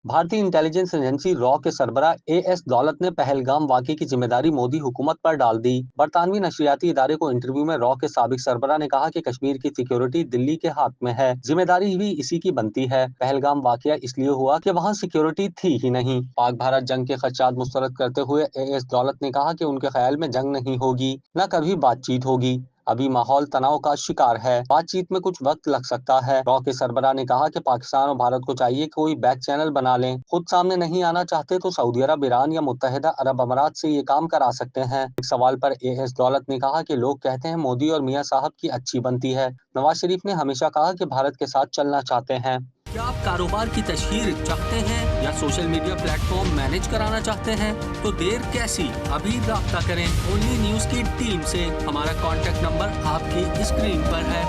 भारतीय intelligence agency raw के सरबराह as दौलत ने पहलगाम वाकये की जिम्मेदारी मोदी हुकूमत पर डाल दी। बरतानवी नशरियाती इदारे को इंटरव्यू में रॉ के साबिक सरबराह ने कहा कि कश्मीर की सिक्योरिटी दिल्ली के हाथ में है, जिम्मेदारी भी इसी की बनती है। पहलगाम वाकया इसलिए हुआ कि वहाँ सिक्योरिटी थी ही नहीं। पाक भारत जंग के खदशात मुस्तरद करते हुए एएस दौलत ने कहा कि उनके ख्याल में जंग नहीं होगी, न कभी बातचीत होगी। अभी माहौल तनाव का शिकार है, बातचीत में कुछ वक्त लग सकता है। रॉ के सरबराह ने कहा कि पाकिस्तान और भारत को चाहिए कि कोई बैक चैनल बना लें। खुद सामने नहीं आना चाहते तो सऊदी अरब, ईरान या मुत्तहिदा अरब अमारात से ये काम करा सकते हैं। एक सवाल पर एएस दौलत ने कहा कि लोग कहते हैं मोदी और मियां साहब की अच्छी बनती है। नवाज शरीफ ने हमेशा कहा कि भारत के साथ चलना चाहते हैं। क्या आप कारोबार की तशहीर चाहते हैं या सोशल मीडिया प्लेटफॉर्म मैनेज कराना चाहते हैं? तो देर कैसी, अभी राब्ता करें ओनली न्यूज की टीम से। हमारा कॉन्टैक्ट नंबर आपकी स्क्रीन पर है।